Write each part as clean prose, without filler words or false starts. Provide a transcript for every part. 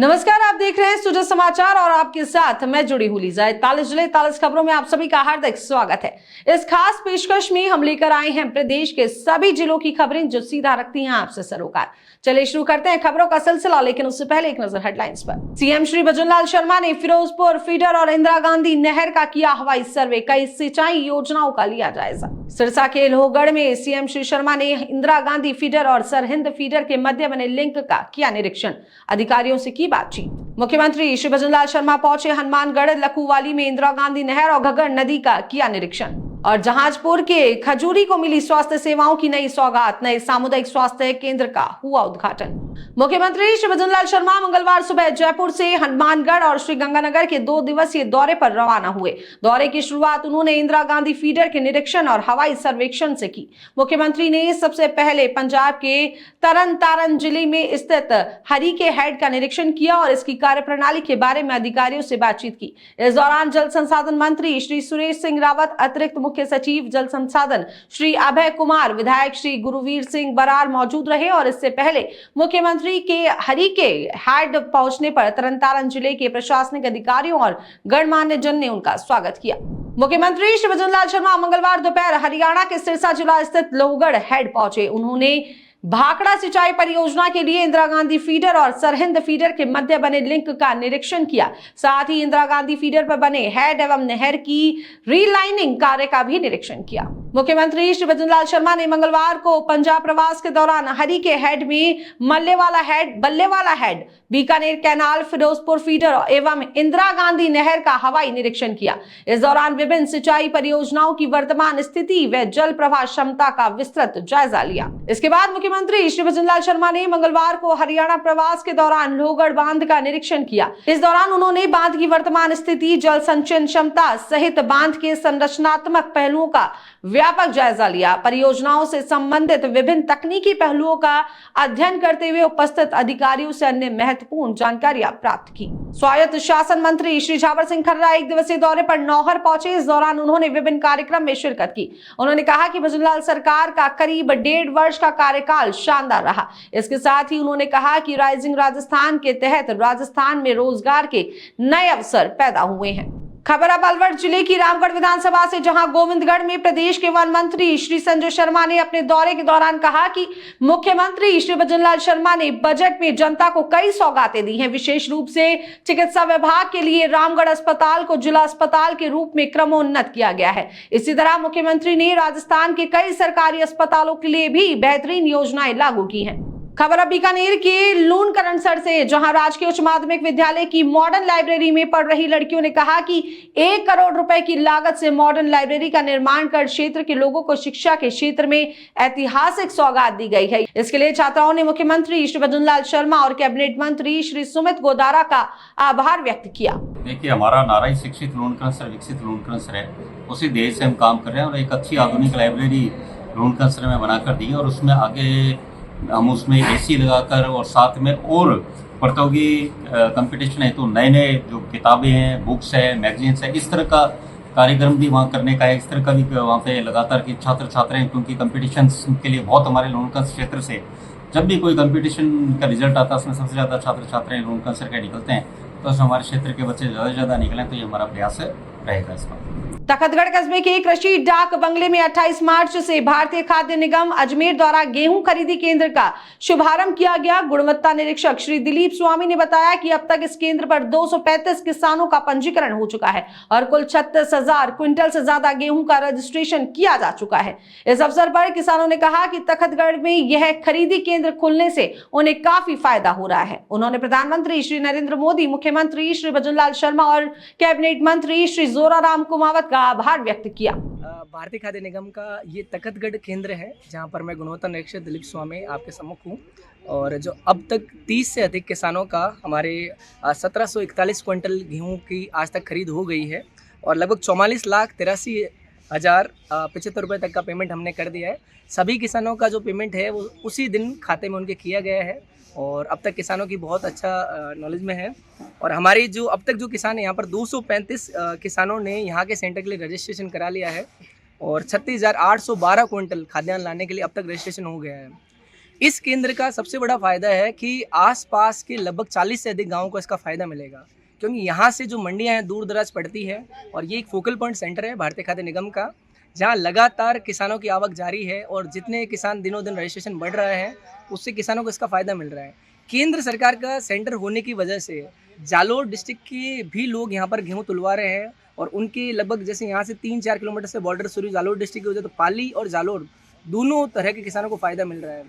नमस्कार, आप देख रहे हैं सुजा समाचार और आपके साथ मैं जुड़ी हूं लीजा। 41 जिले 41 खबरों में आप सभी का हार्दिक स्वागत है। इस खास पेशकश में हम लेकर आए हैं प्रदेश के सभी जिलों की खबरें जो सीधा रखती हैं आपसे सरोकार। चलिए शुरू करते हैं खबरों का सिलसिला, लेकिन उससे पहले एक नजर हेडलाइंस पर। सीएम श्री भजनलाल शर्मा ने फिरोजपुर फीडर और इंदिरा गांधी नहर का किया हवाई सर्वे, कई सिंचाई योजनाओं का लिया जायजा। सिरसा के लोहगढ़ में सीएम श्री शर्मा ने इंदिरा गांधी फीडर और सरहिंद फीडर के मध्य बने लिंक का किया निरीक्षण, अधिकारियों से की बातचीत। मुख्यमंत्री श्री भजनलाल शर्मा पहुंचे हनुमानगढ़ लखूवाली में इंदिरा गांधी नहर और घग्गर नदी का किया निरीक्षण। और जहाजपुर के खजूरी को मिली स्वास्थ्य सेवाओं की नई सौगात, नए सामुदायिक स्वास्थ्य केंद्र का हुआ उद्घाटन। मुख्यमंत्री श्री भजनलाल शर्मा मंगलवार सुबह जयपुर से हनुमानगढ़ और श्रीगंगानगर के 2 दिवसीय दौरे पर रवाना हुए। दौरे की शुरुआत उन्होंने इंदिरा गांधी फीडर के निरीक्षण और हवाई सर्वेक्षण से की। मुख्यमंत्री ने सबसे पहले पंजाब के तरन तारण जिले में स्थित हरिके हेड का निरीक्षण किया और इसकी कार्यप्रणाली के बारे में अधिकारियों से बातचीत की। इस दौरान जल संसाधन मंत्री श्री सुरेश सिंह रावत, अतिरिक्त मुख्य सचिव जल संसाधन श्री अभय कुमार, विधायक श्री गुरुवीर सिंह बरार मौजूद रहे। और इससे पहले मुख्यमंत्री के हरिके हेड पहुंचने पर तरनतारन जिले के प्रशासनिक अधिकारियों और गणमान्य जन ने उनका स्वागत किया। मुख्यमंत्री श्री भजनलाल शर्मा मंगलवार दोपहर हरियाणा के सिरसा जिला स्थित लोहगढ़ हेड पहुंचे। उन्होंने भाखड़ा सिंचाई परियोजना के लिए इंदिरा गांधी फीडर और सरहिंद फीडर के मध्य बने लिंक का निरीक्षण किया। साथ ही इंदिरा गांधी फीडर पर बने हेड एवं नहर की रीलाइनिंग कार्य का भी निरीक्षण किया। मुख्यमंत्री श्री भजनलाल शर्मा ने मंगलवार को पंजाब प्रवास के दौरान हरिके हेड में Ballewala head, Bikaner canal, Firozpur feeder एवं इंदिरा गांधी नहर का हवाई निरीक्षण किया। इस दौरान विभिन्न सिंचाई परियोजनाओं की वर्तमान स्थिति व जल प्रवाह क्षमता का विस्तृत जायजा लिया। इसके बाद मुख्यमंत्री श्री भजनलाल शर्मा ने मंगलवार को हरियाणा प्रवास के दौरान लोहगढ़ बांध का निरीक्षण किया। इस दौरान उन्होंने बांध की वर्तमान स्थिति, जल संचयन क्षमता सहित बांध के संरचनात्मक पहलुओं का व्यापक जायजा लिया। परियोजनाओं से संबंधित विभिन्न तकनीकी पहलुओं का अध्ययन करते हुए उपस्थित अधिकारियों से अन्य महत्वपूर्ण जानकारियां प्राप्त की। स्वायत्त शासन मंत्री श्री झावर सिंह खर्रा 1 दिवसीय दौरे पर नौहर पहुंचे। इस दौरान उन्होंने विभिन्न कार्यक्रम में शिरकत की। उन्होंने कहा कि भजनलाल सरकार का करीब 1.5 वर्ष का कार्यकाल शानदार रहा। इसके साथ ही उन्होंने कहा कि राइजिंग राजस्थान के तहत राजस्थान में रोजगार के नए अवसर पैदा हुए हैं। खबर अब अलवर जिले की रामगढ़ विधानसभा से, जहां गोविंदगढ़ में प्रदेश के वन मंत्री श्री संजय शर्मा ने अपने दौरे के दौरान कहा कि मुख्यमंत्री श्री भजनलाल शर्मा ने बजट में जनता को कई सौगातें दी हैं। विशेष रूप से चिकित्सा विभाग के लिए रामगढ़ अस्पताल को जिला अस्पताल के रूप में क्रमोन्नत किया गया है। इसी तरह मुख्यमंत्री ने राजस्थान के कई सरकारी अस्पतालों के लिए भी बेहतरीन योजनाएं लागू की हैं। खबर अब बीकानेर के लूनकरणसर से, जहां राजकीय उच्च माध्यमिक विद्यालय की मॉडर्न लाइब्रेरी में पढ़ रही लड़कियों ने कहा कि 1 करोड़ रुपए की लागत से मॉडर्न लाइब्रेरी का निर्माण कर क्षेत्र के लोगों को शिक्षा के क्षेत्र में ऐतिहासिक सौगात दी गई है। इसके लिए छात्राओं ने मुख्यमंत्री श्री भजनलाल शर्मा और कैबिनेट मंत्री श्री सुमित गोदारा का आभार व्यक्त किया। देखिए, हमारा नारा ही शिक्षित लूनकरणसर विकसित लूनकरणसर है। उसी देश से हम काम कर रहे हैं और एक अच्छी आधुनिक लाइब्रेरी लूनकरणसर में बनाकर दी और उसमें आगे हम उसमें एसी लगाकर और साथ में और प्रतियोगी कंपटीशन है तो नए जो किताबें हैं, बुक्स है, मैगजीन्स है, इस तरह का कार्यक्रम भी वहाँ करने का है। इस तरह का भी वहाँ पे लगातार कि छात्र छात्राएं, क्योंकि कंपटीशन के लिए बहुत हमारे लूनकरणसर क्षेत्र से जब भी कोई कंपटीशन का रिजल्ट आता है उसमें सबसे ज़्यादा छात्र छात्राएं लूनकरणसर के निकलते हैं, तो हमारे क्षेत्र के बच्चे ज़्यादा से ज़्यादा निकलें, तो ये हमारा प्रयास रहेगा इसका। तखतगढ़ कस्बे के कृषि डाक बंगले में 28 मार्च से भारतीय खाद्य निगम अजमेर द्वारा गेहूं खरीदी केंद्र का शुभारंभ किया गया। गुणवत्ता निरीक्षक श्री दिलीप स्वामी ने बताया कि अब तक इस केंद्र पर 235 किसानों का पंजीकरण हो चुका है और कुल 36,000 क्विंटल से ज्यादा गेहूं का रजिस्ट्रेशन किया जा चुका है। इस अवसर पर किसानों ने कहा कि तखतगढ़ में यह खरीदी केंद्र खुलने से उन्हें काफी फायदा हो रहा है। उन्होंने प्रधानमंत्री श्री नरेंद्र मोदी, मुख्यमंत्री श्री भजनलाल शर्मा और कैबिनेट मंत्री श्री जोराराम कुमावत का आभार व्यक्त किया। भारतीय खाद्य निगम का ये तखतगढ़ केंद्र है, जहां पर मैं गुणवत्ता निरीक्षक दिलीप स्वामी आपके सम्मुख हूं और जो अब तक 30 से अधिक किसानों का हमारे 1741 क्विंटल गेहूं की आज तक खरीद हो गई है और लगभग 44,83,075 रुपये तक का पेमेंट हमने कर दिया है। सभी किसानों का जो पेमेंट है वो उसी दिन खाते में उनके किया गया है और अब तक किसानों की बहुत अच्छा नॉलेज में है। और हमारी जो अब तक जो किसान है यहाँ पर 235 किसानों ने यहाँ के सेंटर के लिए रजिस्ट्रेशन करा लिया है और 36,812 क्विंटल खाद्यान्न लाने के लिए अब तक रजिस्ट्रेशन हो गया है। इस केंद्र का सबसे बड़ा फ़ायदा है कि आसपास के लगभग 40 से अधिक गाँवों को इसका फ़ायदा मिलेगा, क्योंकि यहाँ से जो मंडियाँ हैं दूर दराज पड़ती है और ये एक फोकल पॉइंट सेंटर है भारतीय खाद्य निगम का, जहाँ लगातार किसानों की आवक जारी है और जितने किसान दिनों दिन रजिस्ट्रेशन बढ़ रहा है उससे किसानों को इसका फ़ायदा मिल रहा है। केंद्र सरकार का सेंटर होने की वजह से जालोर डिस्ट्रिक्ट के भी लोग यहाँ पर गेहूँ तुलवा रहे हैं और उनके लगभग जैसे यहाँ से 3-4 किलोमीटर से बॉर्डर शुरू जालोर डिस्ट्रिक्ट की वजह, तो पाली और जालोर दोनों तरह के किसानों को फ़ायदा मिल रहा है,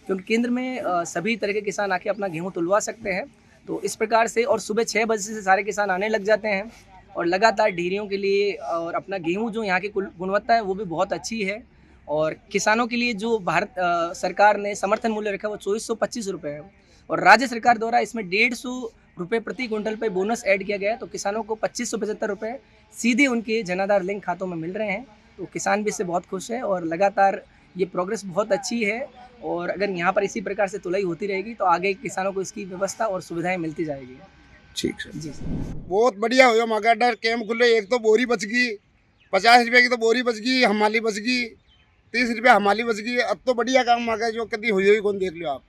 क्योंकि केंद्र में सभी तरह के किसान आके अपना गेहूँ तुलवा सकते हैं। तो इस प्रकार से और सुबह 6 बजे से सारे किसान आने लग जाते हैं और लगातार डेयरियों के लिए और अपना गेहूँ जो यहाँ की गुणवत्ता है वो भी बहुत अच्छी है। और किसानों के लिए जो भारत सरकार ने समर्थन मूल्य रखा है वो 2425 रुपये है और राज्य सरकार द्वारा इसमें 150 रुपये प्रति क्विंटल पे बोनस ऐड किया गया है, तो किसानों को 2575 रुपये सीधे उनके जनाधार लिंक खातों में मिल रहे हैं। तो किसान भी इससे बहुत खुश है और लगातार ये प्रोग्रेस बहुत अच्छी है और अगर यहाँ पर इसी प्रकार से तुलाई होती रहेगी तो आगे किसानों को इसकी व्यवस्था और सुविधाएं मिलती जाएगी। ठीक है जी सर, बहुत बढ़िया हो मगाडर कैंप खुले। एक तो बोरी बच गई, 50 रुपये की तो बोरी बच गई, हमाली बच गई, 30 रुपये हमाली बच गई। अब तो बढ़िया काम मगा जो कभी हुई कौन देख लो आप।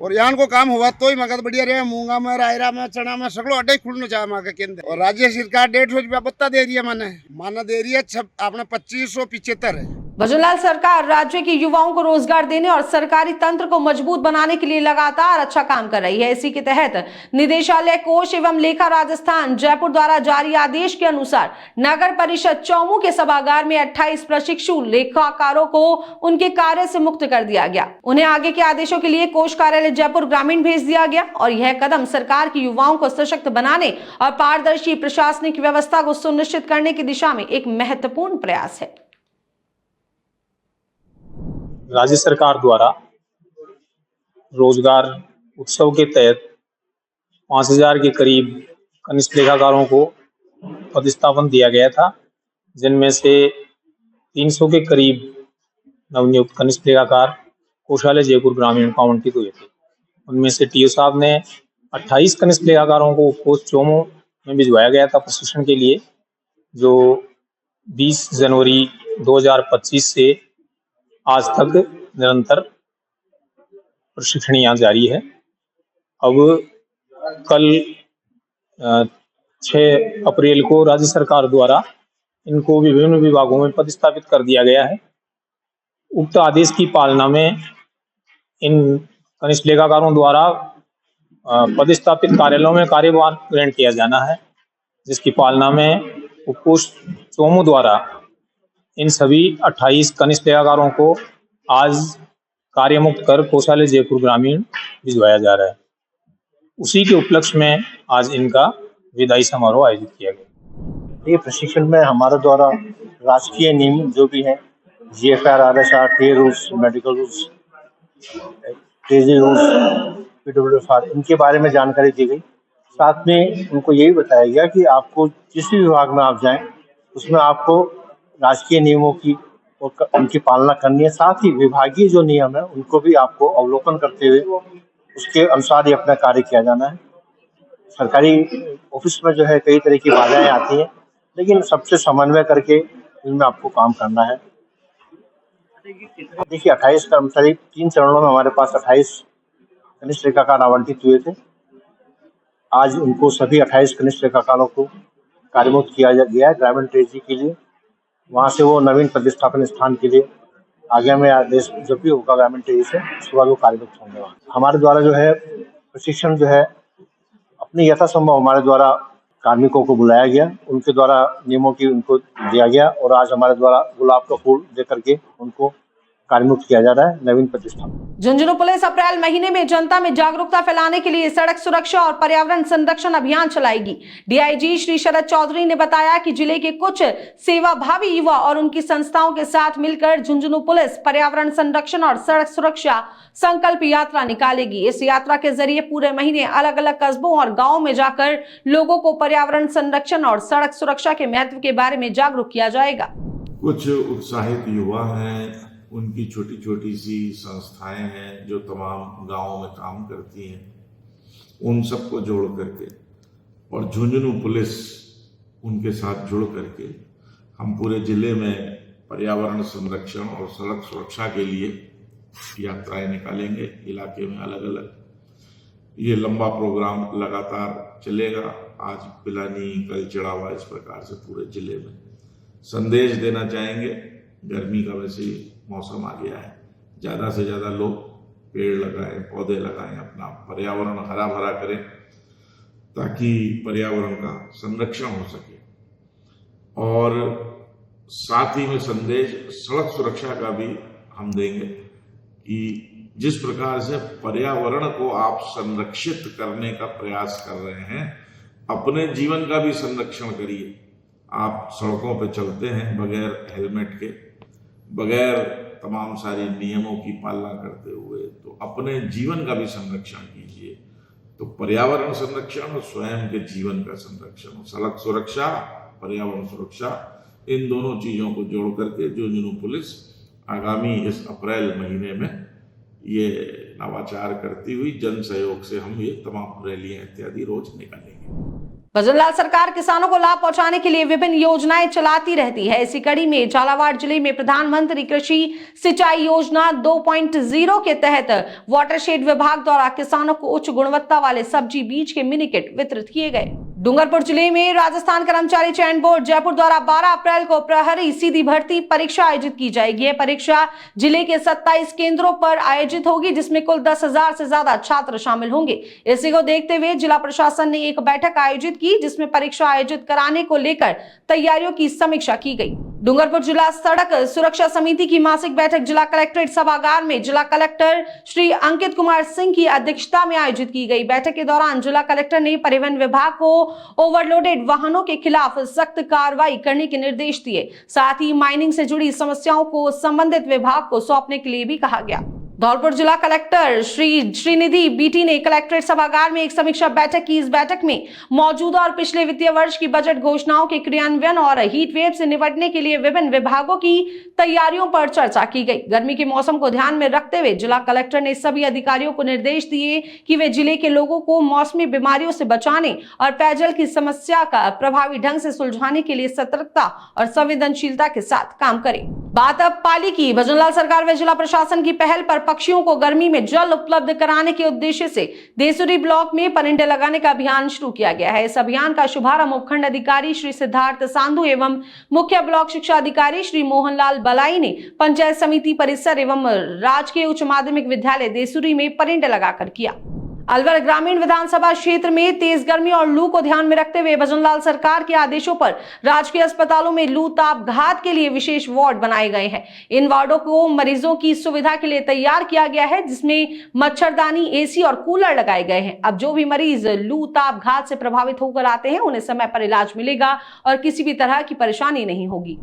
और यहाँ को काम हुआ तो ही मगा तो बढ़िया रहे। मूंगा में, रायरा में, चना में सगड़ो अड्डे खुलना चाहे मगा के अंदर। और राज्य सरकार 150 रुपया पत्ता दे रही है, माना दे रही है आपने 2575 है। भजनलाल सरकार राज्य के युवाओं को रोजगार देने और सरकारी तंत्र को मजबूत बनाने के लिए लगातार अच्छा काम कर रही है। इसी के तहत निदेशालय कोष एवं लेखा राजस्थान जयपुर द्वारा जारी आदेश के अनुसार नगर परिषद चौमू के सभागार में 28 प्रशिक्षु लेखाकारों को उनके कार्य से मुक्त कर दिया गया। उन्हें आगे के आदेशों के लिए कोष कार्यालय जयपुर ग्रामीण भेज दिया गया और यह कदम सरकार की युवाओं को सशक्त बनाने और पारदर्शी प्रशासनिक व्यवस्था को सुनिश्चित करने की दिशा में एक महत्वपूर्ण प्रयास है। राज्य सरकार द्वारा रोजगार उत्सव के तहत 5000 के करीब कनिष्ठ लेखाकारों को पदस्थापन दिया गया था, जिनमें से 300 के करीब नवनियुक्त कनिष्ठ लेखाकार कोषालय जयपुर ग्रामीण को आवंटित हुए थे। उनमें से टीओ साहब ने 28 कनिष्ठ लेखाकारों को पोस्ट चौमू में भिजवाया गया था प्रशिक्षण के लिए, जो 20 जनवरी 2025 से आज तक निरंतर प्रशिक्षण यहाँ जारी है। अब कल 6 अप्रैल को राज्य सरकार द्वारा इनको विभिन्न विभागों में पदस्थापित कर दिया गया है। उक्त आदेश की पालना में इन कनिष्ठ लेखाकारों द्वारा पदस्थापित कार्यालयों में कार्यभार ग्रहण किया जाना है, जिसकी पालना में उपपोस्ट चौमू द्वारा इन सभी 28 कनिष्ठ लेखाकारों को आज कार्यमुक्त कर कोषालय जयपुर ग्रामीण भिजवाया जा रहा है। उसी के उपलक्ष्य में आज इनका विदाई समारोह आयोजित किया गया। ये प्रशिक्षण में हमारे द्वारा राजकीय नियम जो भी हैं, GFR, RSR, टे rules, medical rules, treasury rules, PWFR, इनके बारे में जानकारी दी गई। साथ में उनको यही बताया गया कि आपको जिस भी विभाग में आप जाएं उसमें आपको राजकीय नियमों की और उनकी पालना करनी है। साथ ही विभागीय जो नियम है उनको भी आपको अवलोकन करते हुए उसके अनुसार ही अपना कार्य किया जाना है। सरकारी ऑफिस में जो है कई तरह की बाधाएं आती हैं, लेकिन सबसे समन्वय करके इनमें आपको काम करना है। देखिए 28 कर्मचारी 3 चरणों में हमारे पास 28 कनिष्ठ लेखाकार आवंटित हुए थे। आज उनको सभी 28 कनिष्ठ लेखाकारों को कार्यमुक्त किया गया है ग्रामीण ट्रेजरी के लिए। वहाँ से वो नवीन प्रतिस्थापन स्थान के लिए आगे में आदेश जब भी होगा ग्रामीण ट्रेजरी से, उसके बाद वो कार्यमुक्त होंगे। हमारे द्वारा जो है प्रशिक्षण जो है अपनी यथासंभव हमारे द्वारा कार्मिकों को बुलाया गया, उनके द्वारा नियमों की उनको दिया गया और आज हमारे द्वारा गुलाब का फूल दे करके उनको कार्यमुक्त किया जा रहा है नवीन प्रतिष्ठान। झुंझुनू पुलिस अप्रैल महीने में जनता में जागरूकता फैलाने के लिए सड़क सुरक्षा और पर्यावरण संरक्षण अभियान चलाएगी। डीआईजी श्री शरद चौधरी ने बताया कि जिले के कुछ सेवाभावी युवा और उनकी संस्थाओं के साथ मिलकर झुंझुनू पुलिस पर्यावरण संरक्षण और सड़क सुरक्षा संकल्प यात्रा निकालेगी। इस यात्रा के जरिए पूरे महीने अलग अलग कस्बों और गाँव में जाकर लोगों को पर्यावरण संरक्षण और सड़क सुरक्षा के महत्व के बारे में जागरूक किया जाएगा। कुछ उत्साहित युवा हैं, उनकी छोटी छोटी सी संस्थाएं हैं जो तमाम गांवों में काम करती हैं, उन सबको जोड़ करके और झुंझुनू पुलिस उनके साथ जुड़ करके हम पूरे जिले में पर्यावरण संरक्षण और सड़क सुरक्षा के लिए यात्राएं निकालेंगे इलाके में अलग अलग। ये लंबा प्रोग्राम लगातार चलेगा, आज पिलानी कल चढ़ावा, इस प्रकार से पूरे जिले में संदेश देना चाहेंगे। गर्मी का वैसे ही मौसम आ गया है, ज़्यादा से ज़्यादा लोग पेड़ लगाएं, पौधे लगाएं, अपना पर्यावरण हरा भरा करें ताकि पर्यावरण का संरक्षण हो सके। और साथ ही में संदेश सड़क सुरक्षा का भी हम देंगे कि जिस प्रकार से पर्यावरण को आप संरक्षित करने का प्रयास कर रहे हैं, अपने जीवन का भी संरक्षण करिए। आप सड़कों पर चलते हैं बगैर हेलमेट के, बगैर तमाम सारे नियमों की पालना करते हुए, तो अपने जीवन का भी संरक्षण कीजिए। तो पर्यावरण संरक्षण और स्वयं के जीवन का संरक्षण, सड़क सुरक्षा, पर्यावरण सुरक्षा, इन दोनों चीज़ों को जोड़ करके झुंझुनू पुलिस आगामी इस अप्रैल महीने में ये नवाचार करती हुई जन सहयोग से हम ये तमाम रैलियां इत्यादि रोज निकालेंगे। भजनलाल सरकार किसानों को लाभ पहुंचाने के लिए विभिन्न योजनाएं चलाती रहती है। इसी कड़ी में झालावाड़ जिले में प्रधानमंत्री कृषि सिंचाई योजना 2.0 के तहत वाटरशेड विभाग द्वारा किसानों को उच्च गुणवत्ता वाले सब्जी बीज के मिनी किट वितरित किए गए। डूंगरपुर जिले में राजस्थान कर्मचारी चयन बोर्ड जयपुर द्वारा 12 अप्रैल को प्रहरी सीधी भर्ती परीक्षा आयोजित की जाएगी। यह परीक्षा जिले के 27 केंद्रों पर आयोजित होगी, जिसमें कुल 10,000 से ज्यादा छात्र शामिल होंगे। इसी को देखते हुए जिला प्रशासन ने एक बैठक आयोजित की, जिसमें परीक्षा आयोजित कराने को लेकर तैयारियों की समीक्षा की गई। डूंगरपुर जिला सड़क सुरक्षा समिति की मासिक बैठक जिला कलेक्ट्रेट सभागार में जिला कलेक्टर श्री अंकित कुमार सिंह की अध्यक्षता में आयोजित की गई। बैठक के दौरान जिला कलेक्टर ने परिवहन विभाग को ओवरलोडेड वाहनों के खिलाफ सख्त कार्रवाई करने के निर्देश दिए। साथ ही माइनिंग से जुड़ी समस्याओं को संबंधित विभाग को सौंपने के लिए भी कहा गया। धौलपुर जिला कलेक्टर श्री श्रीनिधि बीटी ने कलेक्ट्रेट सभागार में एक समीक्षा बैठक की। इस बैठक में मौजूदा और पिछले वित्तीय वर्ष की बजट घोषणाओं के क्रियान्वयन और हीट वेव से निपटने के लिए विभिन्न विभागों की तैयारियों पर चर्चा की गई। गर्मी के मौसम को ध्यान में रखते हुए जिला कलेक्टर ने सभी अधिकारियों को निर्देश दिए कि वे जिले के लोगों को मौसमी बीमारियों से बचाने और पेयजल की समस्या का प्रभावी ढंग से सुलझाने के लिए सतर्कता और संवेदनशीलता के साथ काम करें। बात अब पाली की। भजनलाल सरकार व जिला प्रशासन की पहल पर पक्षियों को गर्मी में जल उपलब्ध कराने के उद्देश्य से देसुरी ब्लॉक में परिंदे लगाने का अभियान शुरू किया गया है। इस अभियान का शुभारंभ उपखंड अधिकारी श्री सिद्धार्थ सांधु एवं मुख्य ब्लॉक शिक्षा अधिकारी श्री मोहनलाल बलाई ने पंचायत समिति परिसर एवं राजकीय उच्च माध्यमिक विद्यालय देसुरी में परिंदे लगाकर किया। अलवर ग्रामीण विधानसभा क्षेत्र में तेज गर्मी और लू को ध्यान में रखते हुए भजनलाल सरकार के आदेशों पर राजकीय अस्पतालों में लू ताप घात के लिए विशेष वार्ड बनाए गए हैं। इन वार्डों को मरीजों की सुविधा के लिए तैयार किया गया है, जिसमें मच्छरदानी, एसी और कूलर लगाए गए हैं। अब जो भी मरीज लू ताप घात से प्रभावित होकर आते हैं, उन्हें समय पर इलाज मिलेगा और किसी भी तरह की परेशानी नहीं होगी।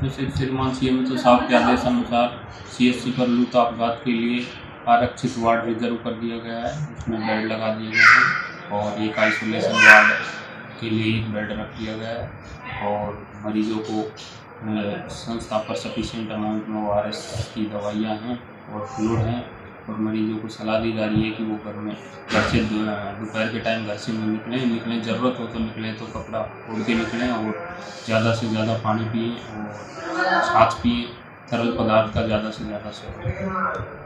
श्रीमान सीएम साहब के आदेश अनुसार सीएचसी पर लू ताप घात के लिए आरक्षित वार्ड रिजर्व कर दिया गया है। उसमें बेड लगा दिए गए हैं और एक आइसोलेशन वार्ड के लिए एक बेड रख दिया गया है और मरीजों को संस्था पर सफिशिएंट अमाउंट में ORS की दवाइयाँ हैं और फ्लूइड हैं और मरीजों को सलाह दी जा रही है कि वो घर से दोपहर के टाइम घर से निकलें, ज़रूरत हो तो निकलें तो कपड़ा ओढ़ के निकलें और ज़्यादा से ज़्यादा पानी पिएँ और छाछ पिएँ, तरल पदार्थ का ज़्यादा से ज़्यादा सेवन।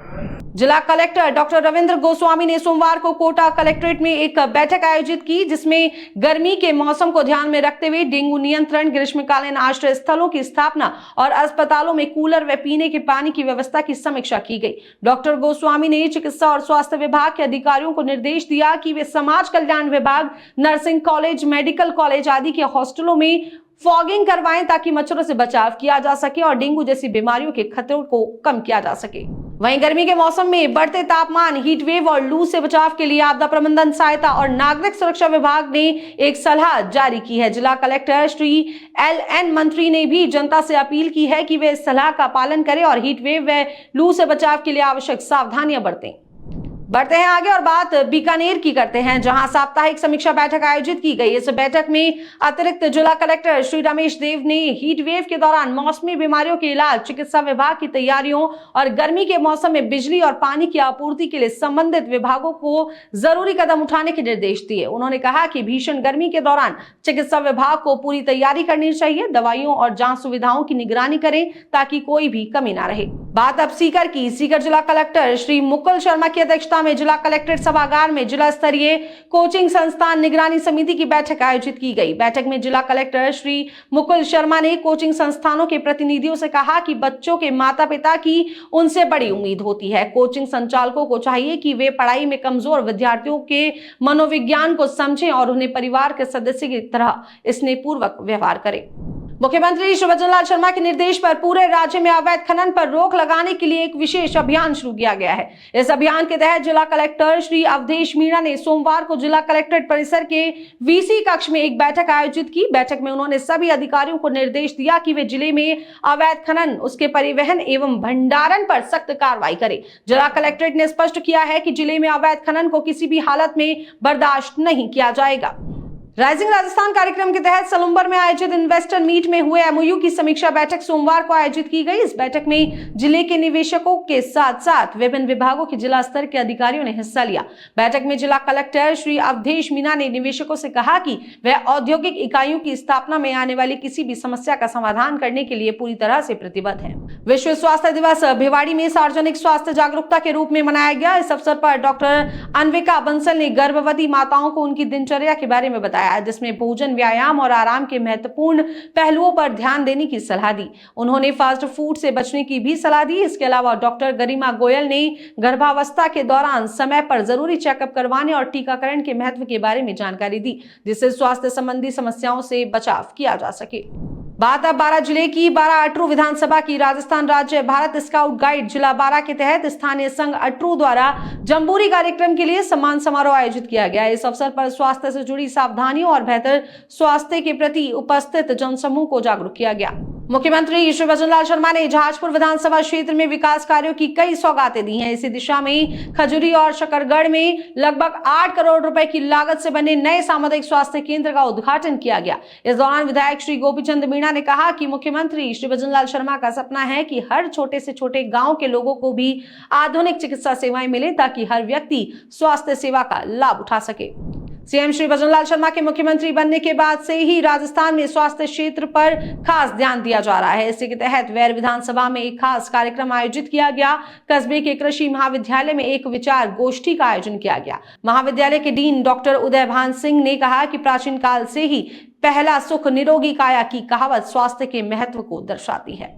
जिला कलेक्टर डॉक्टर रविंद्र गोस्वामी ने सोमवार को कोटा कलेक्ट्रेट में एक बैठक आयोजित की, जिसमें गर्मी के मौसम को ध्यान में रखते हुए डेंगू नियंत्रण, ग्रीष्मकालीन आश्रय स्थलों की स्थापना और अस्पतालों में कूलर व पीने के पानी की व्यवस्था की समीक्षा की गई। डॉक्टर गोस्वामी ने चिकित्सा और स्वास्थ्य विभाग के अधिकारियों को निर्देश दिया कि वे समाज कल्याण विभाग, नर्सिंग कॉलेज, मेडिकल कॉलेज आदि के हॉस्टलों में फॉगिंग करवाएं ताकि मच्छरों से बचाव किया जा सके और डेंगू जैसी बीमारियों के खतरों को कम किया जा सके। वहीं गर्मी के मौसम में बढ़ते तापमान, हीट वेव और लू से बचाव के लिए आपदा प्रबंधन सहायता और नागरिक सुरक्षा विभाग ने एक सलाह जारी की है। जिला कलेक्टर श्री LN मंत्री ने भी जनता से अपील की है कि वे इस सलाह का पालन करें और हीट वेव व लू से बचाव के लिए आवश्यक सावधानियां बरतें। बढ़ते हैं आगे और बात बीकानेर की करते हैं, जहां साप्ताहिक समीक्षा बैठक आयोजित की गई। इस बैठक में अतिरिक्त जिला कलेक्टर श्री रमेश देव ने हीट वेव के दौरान मौसमी बीमारियों के इलाज, चिकित्सा विभाग की तैयारियों और गर्मी के मौसम में बिजली और पानी की आपूर्ति के लिए संबंधित विभागों को जरूरी कदम उठाने के निर्देश दिए। उन्होंने कहा कि भीषण गर्मी के दौरान चिकित्सा विभाग को पूरी तैयारी करनी चाहिए, दवाइयों और जांच सुविधाओं की निगरानी करें ताकि कोई भी कमी न रहे। बात अब सीकर की। सीकर जिला कलेक्टर श्री मुकुल शर्मा की अध्यक्षता में जिला कलेक्ट्रेट सभागार में जिला स्तरीय कोचिंग संस्थान निगरानी समिति की बैठक आयोजित की गई। बैठक में जिला कलेक्टर श्री मुकुल शर्मा ने कोचिंग संस्थानों के प्रतिनिधियों से कहा कि बच्चों के माता पिता की उनसे बड़ी उम्मीद होती है। कोचिंग संचालकों को चाहिए कि वे पढ़ाई में कमजोर विद्यार्थियों के मनोविज्ञान को समझें और उन्हें परिवार के सदस्य की तरह स्नेहपूर्वक व्यवहार करें। मुख्यमंत्री श्री भजनलाल शर्मा के निर्देश पर पूरे राज्य में अवैध खनन पर रोक लगाने के लिए एक विशेष अभियान शुरू किया गया है। इस अभियान के तहत जिला कलेक्टर श्री अवधेश मीणा ने सोमवार को जिला कलेक्ट्रेट परिसर के वीसी कक्ष में एक बैठक आयोजित की। बैठक में उन्होंने सभी अधिकारियों को निर्देश दिया कि वे जिले में अवैध खनन, उसके परिवहन एवं भंडारण पर सख्त कार्रवाई करें। जिला कलेक्ट्रेट ने स्पष्ट किया है कि जिले में अवैध खनन को किसी भी हालत में बर्दाश्त नहीं किया जाएगा। राइजिंग राजस्थान कार्यक्रम के तहत सलुम्बर में आयोजित इन्वेस्टर मीट में हुए एमओयू की समीक्षा बैठक सोमवार को आयोजित की गई। इस बैठक में जिले के निवेशकों के साथ साथ विभिन्न विभागों के जिला स्तर के अधिकारियों ने हिस्सा लिया। बैठक में जिला कलेक्टर श्री अवधेश मीणा ने निवेशकों से कहा कि वह औद्योगिक इकाइयों की स्थापना में आने वाली किसी भी समस्या का समाधान करने के लिए पूरी तरह से प्रतिबद्ध है। विश्व स्वास्थ्य दिवस भिवाड़ी में सार्वजनिक स्वास्थ्य जागरूकता के रूप में मनाया गया। इस अवसर पर डॉक्टर अन्विका बंसल ने गर्भवती माताओं को उनकी दिनचर्या के बारे में बताया, जिसमें भोजन, व्यायाम और आराम के महत्वपूर्ण पहलुओं पर ध्यान देने की सलाह दी। उन्होंने फास्ट फूड से बचने की भी सलाह दी। इसके अलावा डॉक्टर गरिमा गोयल ने गर्भावस्था के दौरान समय पर जरूरी चेकअप करवाने और टीकाकरण के महत्व के बारे में जानकारी दी, जिससे स्वास्थ्य संबंधी समस्याओं से बचाव किया जा सके। बात अब बारां जिले की। बारां अटरू विधानसभा की राजस्थान राज्य भारत स्काउट गाइड जिला बारां के तहत स्थानीय संघ अटरू द्वारा जम्बूरी कार्यक्रम के लिए सम्मान समारोह आयोजित किया गया। इस अवसर पर स्वास्थ्य से जुड़ी सावधानियों और बेहतर स्वास्थ्य के प्रति उपस्थित जनसमूह को जागरूक किया गया। मुख्यमंत्री श्री भजनलाल शर्मा ने जहाजपुर विधानसभा क्षेत्र में विकास कार्यों की कई सौगातें दी हैं। इसी दिशा में खजूरी और शकरगढ़ में लगभग 8 करोड़ रुपए की लागत से बने नए सामुदायिक स्वास्थ्य केंद्र का उद्घाटन किया गया। इस दौरान विधायक श्री गोपीचंद मीणा ने कहा कि मुख्यमंत्री श्री भजनलाल शर्मा का सपना है कि हर छोटे से छोटे गांव के लोगों को भी आधुनिक चिकित्सा सेवाएं मिले, ताकि हर व्यक्ति स्वास्थ्य सेवा का लाभ उठा सके। सीएम श्री भजनलाल शर्मा के मुख्यमंत्री बनने के बाद से ही राजस्थान में स्वास्थ्य क्षेत्र पर खास ध्यान दिया जा रहा है। इसी के तहत वैर विधानसभा में एक खास कार्यक्रम आयोजित किया गया। कस्बे के कृषि महाविद्यालय में एक विचार गोष्ठी का आयोजन किया गया। महाविद्यालय के डीन डॉक्टर उदय भान सिंह ने कहा कि प्राचीन काल से ही पहला सुख निरोगी काया की कहावत स्वास्थ्य के महत्व को दर्शाती है।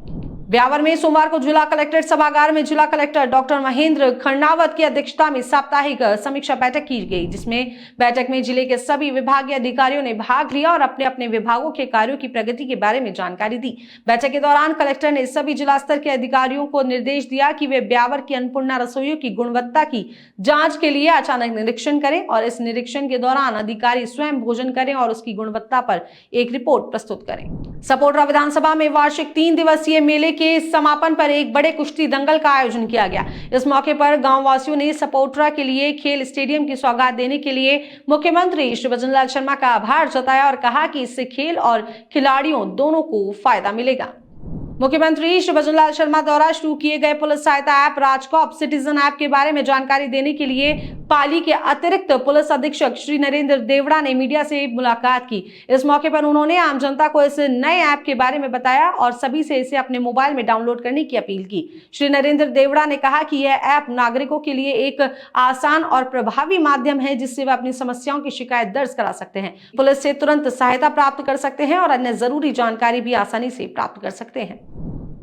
ब्यावर में सोमवार को जिला कलेक्ट्रेट सभागार में जिला कलेक्टर डॉक्टर महेंद्र खरनावत की अध्यक्षता में साप्ताहिक समीक्षा बैठक की गई, जिसमें बैठक में जिले के सभी विभागीय अधिकारियों ने भाग लिया और अपने अपने विभागों के कार्यों की प्रगति के बारे में जानकारी दी। बैठक के दौरान कलेक्टर ने सभी जिला स्तर के अधिकारियों को निर्देश दिया कि वे ब्यावर की अन्नपूर्णा रसोइयों की गुणवत्ता की जांच के लिए अचानक निरीक्षण करें और इस निरीक्षण के दौरान अधिकारी स्वयं भोजन करें और उसकी गुणवत्ता पर एक रिपोर्ट प्रस्तुत करें। सपोटरा विधानसभा में वार्षिक 3 दिवसीय मेले के समापन पर एक बड़े कुश्ती दंगल का आयोजन किया गया। इस मौके पर गांव वासियों ने सपोटरा के लिए खेल स्टेडियम की सौगात देने के लिए मुख्यमंत्री श्री भजनलाल शर्मा का आभार जताया और कहा कि इससे खेल और खिलाड़ियों दोनों को फायदा मिलेगा। मुख्यमंत्री श्री भजनलाल शर्मा द्वारा शुरू किए गए पुलिस सहायता ऐप राजकॉप सिटीजन ऐप के बारे में जानकारी देने के लिए पाली के अतिरिक्त पुलिस अधीक्षक श्री नरेंद्र देवड़ा ने मीडिया से मुलाकात की। इस मौके पर उन्होंने आम जनता को इस नए ऐप के बारे में बताया और सभी से इसे अपने मोबाइल में डाउनलोड करने की अपील की। श्री नरेंद्र देवड़ा ने कहा कि यह ऐप नागरिकों के लिए एक आसान और प्रभावी माध्यम है, जिससे वे अपनी समस्याओं की शिकायत दर्ज करा सकते हैं, पुलिस से तुरंत सहायता प्राप्त कर सकते हैं और अन्य जरूरी जानकारी भी आसानी से प्राप्त कर सकते हैं।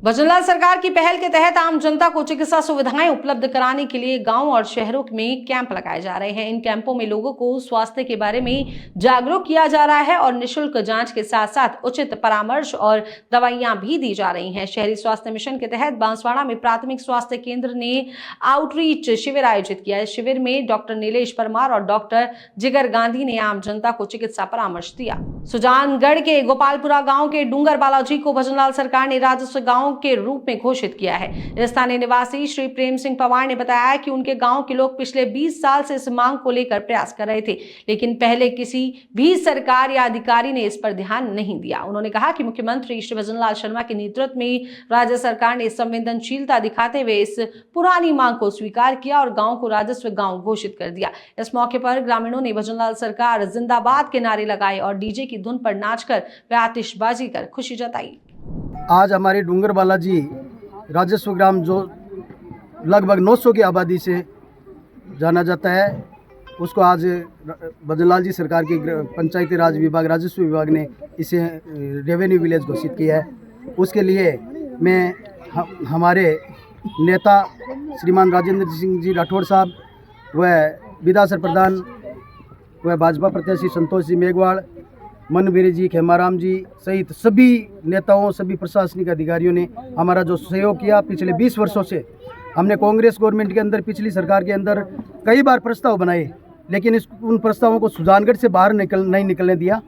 भजनलाल सरकार की पहल के तहत आम जनता को चिकित्सा सुविधाएं उपलब्ध कराने के लिए गांव और शहरों में कैंप लगाए जा रहे हैं। इन कैंपों में लोगों को स्वास्थ्य के बारे में जागरूक किया जा रहा है और निःशुल्क जांच के साथ साथ उचित परामर्श और दवाइयां भी दी जा रही हैं। शहरी स्वास्थ्य मिशन के तहत बांसवाड़ा में प्राथमिक स्वास्थ्य केंद्र ने आउटरीच शिविर आयोजित किया। इस शिविर में डॉक्टर नीलेश परमार और डॉक्टर जिगर गांधी ने आम जनता को चिकित्सा परामर्श दिया। सुजानगढ़ के गोपालपुरा गाँव के डूंगर बालाजी को भजनलाल सरकार ने राजस्व गाँव के रूप में घोषित किया है। स्थानीय निवासी श्री प्रेम सिंह पवार ने बताया कि उनके गांव के लोग पिछले 20 साल से इस मांग को लेकर प्रयास कर रहे थे, लेकिन पहले किसी भी सरकार या अधिकारी ने इस पर ध्यान नहीं दिया। उन्होंने कहा कि मुख्यमंत्री श्री भजनलाल शर्मा के नेतृत्व में राज्य सरकार ने संवेदनशीलता दिखाते हुए इस पुरानी मांग को स्वीकार किया और गांव को राजस्व गांव घोषित कर दिया। इस मौके पर ग्रामीणों ने भजनलाल सरकार जिंदाबाद के नारे लगाए और डीजे की धुन पर नाचकर व आतिशबाजी कर खुशी जताई। आज हमारे डूंगर बालाजी राजस्व ग्राम जो लगभग 900 की आबादी से जाना जाता है, उसको आज भजनलाल जी सरकार की पंचायती राज विभाग राजस्व विभाग ने इसे रेवेन्यू विलेज घोषित किया है। उसके लिए मैं हमारे नेता श्रीमान राजेंद्र सिंह जी राठौड़ साहब व विधानसभा प्रधान व भाजपा प्रत्याशी संतोष जी मेघवाल, मनवीर जी, खेमाराम जी सहित सभी नेताओं, सभी प्रशासनिक अधिकारियों ने हमारा जो सहयोग किया। पिछले 20 वर्षों से हमने कांग्रेस गवर्नमेंट के अंदर, पिछली सरकार के अंदर कई बार प्रस्ताव बनाए, लेकिन उन प्रस्तावों को सुजानगढ़ से बाहर नहीं निकलने दिया।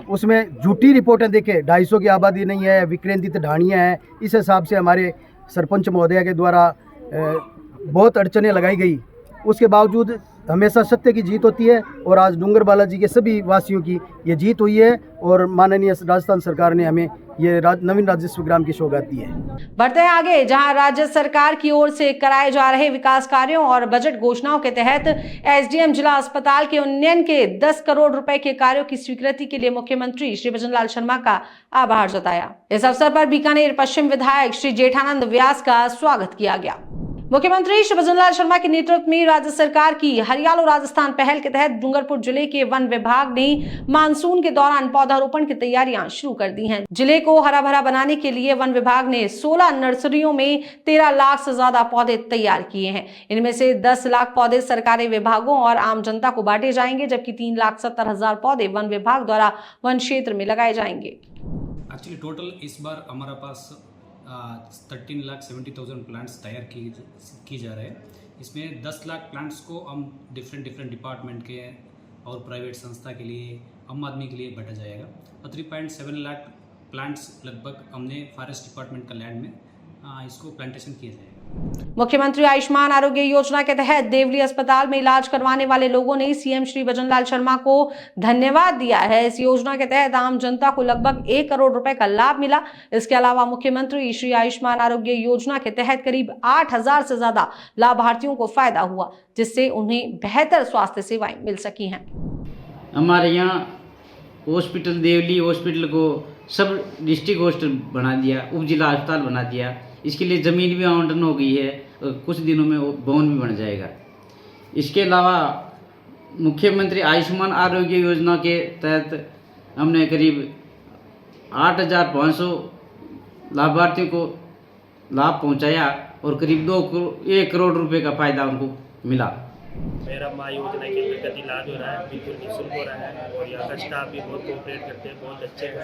उसमें झूठी रिपोर्टें देके 250 की आबादी नहीं है, विकेंद्रित ढाणियाँ हैं, इस हिसाब से हमारे सरपंच महोदय के द्वारा बहुत अड़चनें लगाई गई। उसके बावजूद हमेशा सत्य की जीत होती है और आज डूंगर बालाजी के सभी वासियों की ये जीत हुई है और माननीय राजस्थान सरकार ने हमें ये नवीन राजस्व ग्राम की सौगात दी है। बढ़ते हैं आगे, जहां राज्य सरकार की ओर से कराए जा रहे विकास कार्यों और बजट घोषणाओं के तहत एसडीएम जिला अस्पताल के उन्नयन के 10 करोड़ रुपए के कार्यों की स्वीकृति के लिए मुख्यमंत्री श्री भजनलाल शर्मा का आभार जताया। इस अवसर पर बीकानेर पश्चिम विधायक श्री जेठानंद व्यास का स्वागत किया गया। मुख्यमंत्री श्री भजनलाल शर्मा के नेतृत्व में राज्य सरकार की हरियालो राजस्थान पहल के तहत डूंगरपुर जिले के वन विभाग ने मानसून के दौरान पौधारोपण की तैयारियां शुरू कर दी हैं। जिले को हरा भरा बनाने के लिए वन विभाग ने 16 नर्सरियों में 13 लाख से ज्यादा पौधे तैयार किए हैं। इनमें से 10 लाख पौधे सरकारी विभागों और आम जनता को बांटे जाएंगे, जबकि 3,70,000 पौधे वन विभाग द्वारा वन क्षेत्र में लगाए जाएंगे। एक्चुअली टोटल इस बार हमारे पास 13,70,000 प्लांट्स तैयार की जा रहे हैं। इसमें 10 लाख प्लांट्स को हम डिफरेंट डिपार्टमेंट के और प्राइवेट संस्था के लिए, आम आदमी के लिए बांटा जाएगा। और 3.7 लाख प्लांट्स लगभग हमने फॉरेस्ट डिपार्टमेंट का लैंड में इसको प्लांटेशन किया जाएगा। मुख्यमंत्री आयुष्मान आरोग्य योजना के तहत देवली अस्पताल में इलाज करवाने वाले लोगों ने सीएम श्री भजनलाल शर्मा को धन्यवाद दिया है। इस योजना के तहत आम जनता को लगभग 1 करोड़ रुपए का लाभ मिला। इसके अलावा मुख्यमंत्री श्री आयुष्मान आरोग्य योजना के तहत करीब 8,000 से ज्यादा लाभार्थियों को फायदा हुआ, जिससे उन्हें बेहतर स्वास्थ्य सेवाएं मिल सकी हैं। हमारे यहाँ हॉस्पिटल, देवली हॉस्पिटल को सब डिस्ट्रिक्ट हॉस्पिटल बना दिया, उप जिला अस्पताल बना दिया। इसके लिए ज़मीन भी आवंटन हो गई है और कुछ दिनों में वो भवन भी बन जाएगा। इसके अलावा मुख्यमंत्री आयुष्मान आरोग्य योजना के तहत हमने करीब 8,500 लाभार्थियों को लाभ पहुंचाया और करीब 1 करोड़ रुपए का फायदा उनको मिला। मेरा माँ योजना के अंतर्गत इलाज हो रहा है, बिल्कुल निःशुल्क हो रहा है और यहाँ का स्टाफ भी बहुत कोऑपरेट करते हैं, बहुत अच्छे हैं,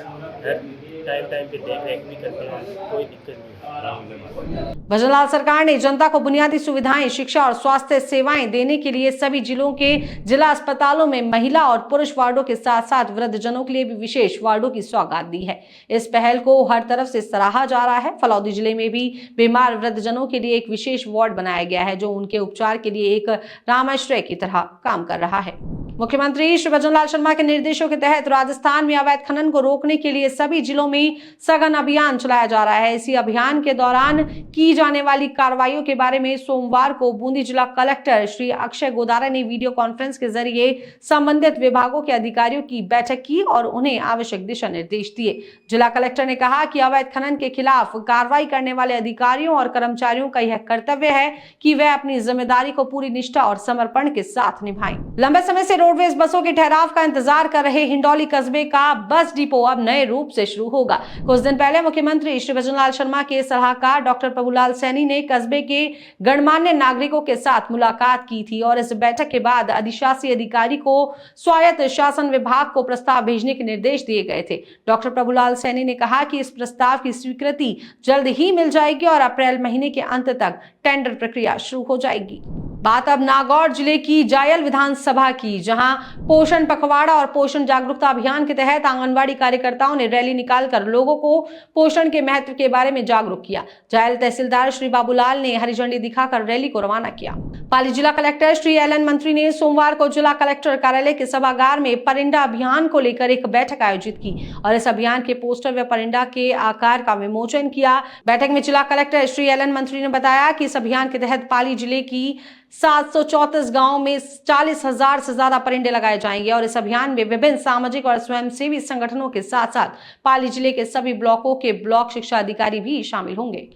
हर टाइम पे देख रेख भी करते हैं, कोई दिक्कत नहीं है। भजनलाल सरकार ने जनता को बुनियादी सुविधाएं, शिक्षा और स्वास्थ्य सेवाएं देने के लिए सभी जिलों के जिला अस्पतालों में महिला और पुरुष वार्डों के साथ साथ वृद्धजनों के लिए भी विशेष वार्डों की सौगात दी है। इस पहल को हर तरफ से सराहा जा रहा है। फलौदी जिले में भी बीमार वृद्धजनों के लिए एक विशेष वार्ड बनाया गया है, जो उनके उपचार के लिए एक रामाश्रय की तरह काम कर रहा है। मुख्यमंत्री श्री भजनलाल शर्मा के निर्देशों के तहत राजस्थान में अवैध खनन को रोकने के लिए सभी जिलों में सघन अभियान चलाया जा रहा है। इसी अभियान के दौरान की जाने वाली कार्रवाइयों के बारे में सोमवार को बूंदी जिला कलेक्टर श्री अक्षय गोदारा ने वीडियो कॉन्फ्रेंस के जरिए संबंधित विभागों के अधिकारियों की बैठक की और उन्हें आवश्यक दिशा निर्देश दिए। जिला कलेक्टर ने कहा कि अवैध खनन के खिलाफ कार्रवाई करने वाले अधिकारियों और कर्मचारियों का यह कर्तव्य है कि वे अपनी जिम्मेदारी को पूरी निष्ठा और समर्पण के साथ निभाएं। लंबे समय से रोडवेज बसों के ठहराव का इंतजार कर रहे हिंडौली कस्बे का बस डिपो अब नए रूप से शुरू होगा। कुछ दिन पहले मुख्यमंत्री श्री भजनलाल शर्मा के सलाहकार डॉक्टर प्रभुलाल सैनी ने कस्बे के गणमान्य नागरिकों के साथ मुलाकात की थी और इस बैठक के बाद अधिशासी अधिकारी को स्वायत्त शासन विभाग को प्रस्ताव भेजने के निर्देश दिए गए थे। डॉक्टर प्रभुलाल सैनी ने कहा कि इस प्रस्ताव की स्वीकृति जल्द ही मिल जाएगी और अप्रैल महीने के अंत तक टेंडर प्रक्रिया शुरू हो जाएगी। बात अब नागौर जिले की जायल विधानसभा की, जहां पोषण पखवाड़ा और पोषण जागरूकता अभियान के तहत आंगनबाड़ी कार्यकर्ताओं ने रैली निकालकर लोगों को पोषण के महत्व के बारे में जागरूक किया। जायल तहसीलदार श्री बाबूलाल ने हरी झंडी दिखाकर रैली को रवाना किया। पाली जिला कलेक्टर श्री एल मंत्री ने सोमवार को जिला कलेक्टर कार्यालय के सभागार में परिंदा अभियान को लेकर एक बैठक आयोजित की और इस अभियान के पोस्टर व परिंदा के आकार का विमोचन किया। बैठक में जिला कलेक्टर श्री एल मंत्री ने बताया कि इस अभियान के तहत पाली जिले की 734 गांवों में 40,000 से ज्यादा परिंदे लगाए जाएंगे और इस अभियान में विभिन्न सामाजिक और स्वयंसेवी संगठनों के साथ साथ पाली जिले के सभी ब्लॉकों के ब्लॉक शिक्षा अधिकारी भी शामिल होंगे।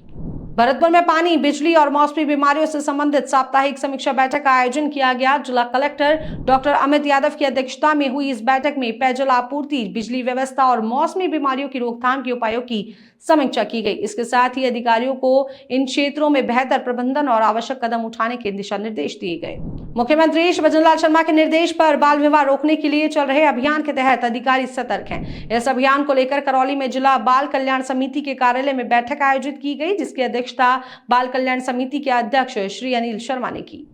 भरतपुर में पानी, बिजली और मौसमी बीमारियों से संबंधित साप्ताहिक समीक्षा बैठक का आयोजन किया गया। जिला कलेक्टर डॉक्टर अमित यादव की अध्यक्षता में हुई इस बैठक में पेयजल आपूर्ति, बिजली व्यवस्था और मौसमी बीमारियों की रोकथाम के उपायों की समीक्षा की गई। इसके साथ ही अधिकारियों को इन क्षेत्रों में बेहतर प्रबंधन और आवश्यक कदम उठाने के दिशा निर्देश दिए गए। मुख्यमंत्री श्री भजन लाल शर्मा के निर्देश पर बाल विवाह रोकने के लिए चल रहे अभियान के तहत अधिकारी सतर्क हैं। इस अभियान को लेकर करौली में जिला बाल कल्याण समिति के कार्यालय में बैठक आयोजित की गई, जिसकी अध्यक्षता बाल कल्याण समिति के अध्यक्ष श्री अनिल शर्मा ने की।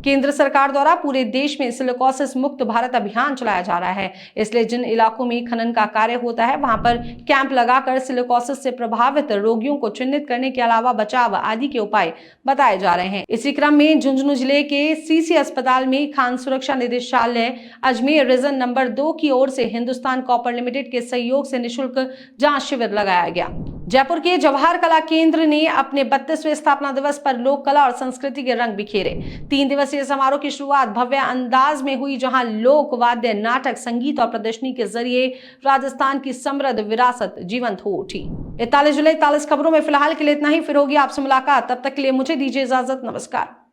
केंद्र सरकार द्वारा पूरे देश में सिलिकोसिस मुक्त भारत अभियान चलाया जा रहा है, इसलिए जिन इलाकों में खनन का कार्य होता है वहां पर कैंप लगाकर सिलिकोसिस से प्रभावित रोगियों को चिन्हित करने के अलावा बचाव आदि के उपाय बताए जा रहे हैं। इसी क्रम में झुंझुनू जिले के सीसी अस्पताल में खान सुरक्षा निदेशालय अजमेर रीजन नंबर 2 की ओर से हिंदुस्तान कॉपर लिमिटेड के सहयोग से निःशुल्क जांच शिविर लगाया गया। जयपुर के जवाहर कला केंद्र ने अपने 32वें स्थापना दिवस पर लोक कला और संस्कृति के रंग बिखेरे। 3 दिवसीय समारोह की शुरुआत भव्य अंदाज में हुई, जहां लोक वाद्य, नाटक, संगीत और प्रदर्शनी के जरिए राजस्थान की समृद्ध विरासत जीवंत हो उठी। 41 जुलाई 41 खबरों में फिलहाल के लिए इतना ही। फिर होगी आपसे मुलाकात, तब तक के लिए मुझे दीजिए इजाजत। नमस्कार।